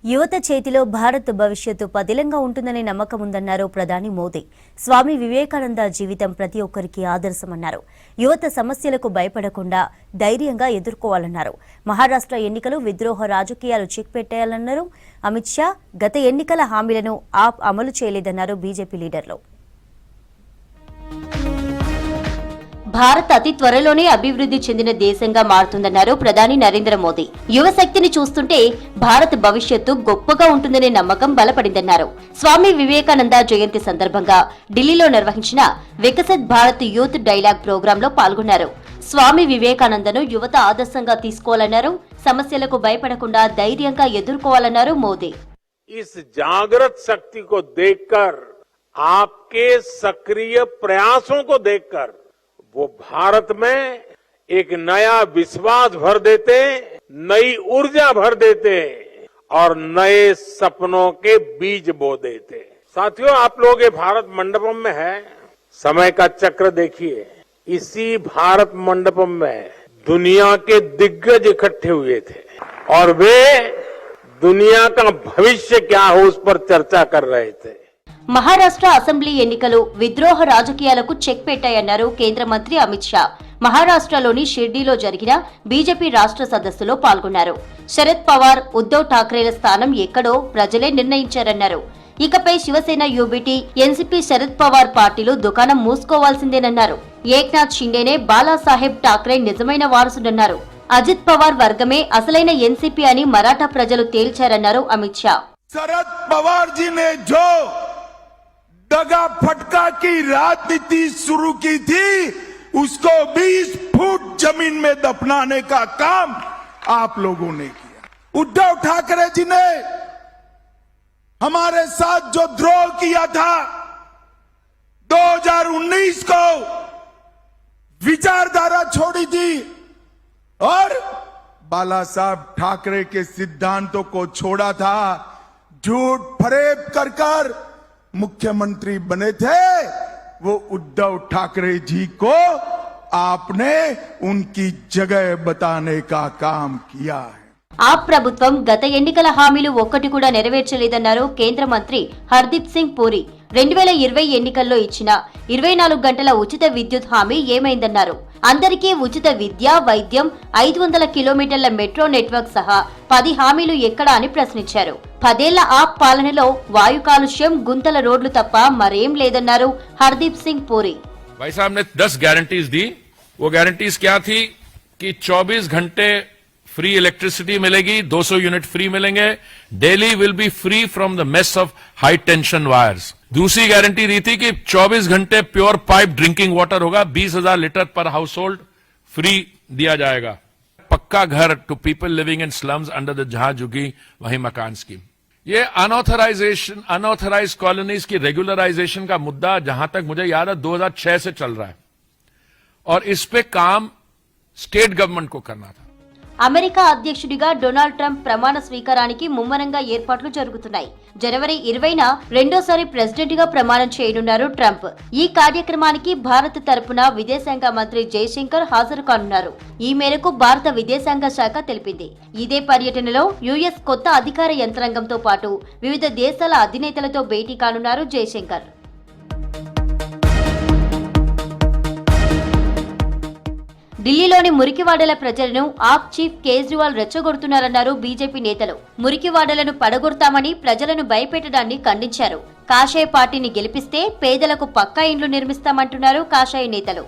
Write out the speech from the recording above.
యువత చేతిలో భారత్ భవిష్యత్తు పదిలంగా ఉంటుందనే నమ్మకం ఉందన్నారు ప్రధాని మోదీ. స్వామి వివేకానంద జీవితం ప్రతి ఒక్కరికి ఆదర్శమన్నారు. యువత సమస్యలకు భయపడకుండా ధైర్యంగా ఎదుర్కోవాలన్నారు. మహారాష్ట్ర ఎన్నికలు విద్రోహ రాజకీయాలు చెక్ పెట్టేయాలన్నారు అమిత్ షా. గత ఎన్నికల హామీలను ఆప్ అమలు చేయలేదన్నారు బీజేపీ లీడర్లు. భారత్ అతి త్వరలోనే అభివృద్ధి చెందిన దేశంగా మారుతుందన్నారు ప్రధాని నరేంద్ర మోదీ. యువశక్తిని చూస్తుంటే భారత్ భవిష్యత్తు గొప్పగా ఉంటుందనే నమ్మకం బలపడిందన్నారు. స్వామి వివేకానంద జయంతి సందర్భంగా ఢిల్లీలో నిర్వహించిన వికసిత్ భారత్ యూత్ డైలాగ్ ప్రోగ్రాంలో పాల్గొన్నారు. స్వామి వివేకానందను యువత ఆదర్శంగా తీసుకోవాలన్నారు. సమస్యలకు భయపడకుండా ధైర్యంగా ఎదుర్కోవాలన్నారు మోదీ. इस जागृत शक्ति को देखकर, आपके सक्रिय प्रयासों को देखकर वो भारत में एक नया विश्वास भर देते, नई ऊर्जा भर देते और नए सपनों के बीज बो देते। साथियों, आप लोग ये भारत मंडपम में है, समय का चक्र देखिए। इसी भारत मंडपम में दुनिया के दिग्गज इकट्ठे हुए थे और वे दुनिया का भविष्य क्या हो उस पर चर्चा कर रहे थे. మహారాష్ట్ర అసెంబ్లీ ఎన్నికలు విద్రోహ రాజకీయాలకు చెక్ పెట్టాయన్నారు కేంద్ర మంత్రి అమిత్ షా. మహారాష్ట్రలోని షిర్డీలో జరిగిన బీజేపీ రాష్ట్ర సదస్సులో పాల్గొన్నారు. శరద్ పవార్, ఉద్దవ్ ఠాక్రేల స్థానం ఎక్కడో ప్రజలే నిర్ణయించారన్నారు. ఇకపై శివసేన, యూబీటీ, ఎన్సీపీ, శరద్ పవార్ పార్టీలు దుకాణం మూసుకోవాల్సిందేనన్నారు. ఏక్నాథ్ షిండేనే బాలాసాహెబ్ ఠాక్రే నిజమైన వారసుడన్నారు. అజిత్ పవార్ వర్గమే అసలైన ఎన్సీపీ అని మరాఠా ప్రజలు తేల్చారన్నారు అమిత్ షా. शरद पवार जी ने जो दगा फटका की राजनीति शुरू की थी, उसको 20 फुट जमीन में दफनाने का काम आप लोगों ने किया. उद्धव ठाकरे जी ने हमारे साथ जो द्रोह किया था, 2019 को विचारधारा छोड़ी थी और बाला साहब ठाकरे के सिद्धांतों को छोड़ा था. झूठ फरेब कर कर मुख्यमंत्री बने थे. वो उद्धव ठाकरे जी को आपने उनकी जगह बताने का काम किया है. ఆప్ ప్రభుత్వం గత ఎన్నికల హామీలు ఒక్కటి కూడా నెరవేర్చలేదన్నారు కేంద్ర మంత్రి హర్దీప్ సింగ్ పూరి. 2020 ఎన్నికల్లో ఇచ్చిన 24 గంటల ఉచిత విద్యుత్ హామీ ఏమైందన్నారు. అందరికీ ఉచిత విద్య, వైద్యం, 500 కిలోమీటర్ల మెట్రో నెట్వర్క్ సహా 10 హామీలు ఎక్కడా అని ప్రశ్నించారు. 10 ఏళ్ల ఆప్ పాలనలో వాయు కాలుష్యం, గుంతల రోడ్లు తప్ప మరేం లేదన్నారు హర్దీప్ సింగ్ పూరి. भाई साहब ने 10 गारंटीज दी. वो गारंटीज क्या थी कि 24 घंटे फ्री इलेक्ट्रिसिटी मिलेगी, 200 यूनिट फ्री मिलेंगे, daily will be free from the mess of high tension wires. दूसरी गारंटी दी थी कि 24 घंटे प्योर पाइप ड्रिंकिंग वाटर होगा, 20,000 लीटर पर हाउस होल्ड फ्री दिया जाएगा. पक्का घर to people living in slums under the जहां जुगी वहीं मकान स्कीम. ये अनऑथराइज कॉलोनीज की रेगुलराइजेशन का मुद्दा जहां तक मुझे याद है 2006 से चल रहा है और इस पे काम स्टेट गवर्नमेंट को करना था. అమెరికా అధ్యక్షుడిగా డొనాల్డ్ ట్రంప్ ప్రమాణ స్వీకారానికి ముమ్మరంగా ఏర్పాట్లు జరుగుతున్నాయి. జనవరి 20న రెండోసారి ప్రెసిడెంట్ గా ప్రమాణం చేయనున్నారు ట్రంప్. ఈ కార్యక్రమానికి భారత్ తరపున విదేశాంగ మంత్రి జయశంకర్ హాజరు కానున్నారు. ఈ మేరకు భారత విదేశాంగ శాఖ తెలిపింది. ఇదే పర్యటనలో యుఎస్ కొత్త అధికార యంత్రాంగంతో పాటు వివిధ దేశాల అధినేతలతో భేటీ కానున్నారు జయశంకర్. ఢిల్లీలోని మురికివాడల ప్రజలను ఆప్ చీఫ్ కేజ్రీవాల్ రెచ్చగొడుతున్నారన్నారు బీజేపీ నేతలు. మురికివాడలను పడగొడతామని ప్రజలను భయపెట్టడాన్ని ఖండించారు. కాషాయ పార్టీని గెలిపిస్తే పేదలకు పక్కా ఇండ్లు నిర్మిస్తామంటున్నారు కాషాయ నేతలు.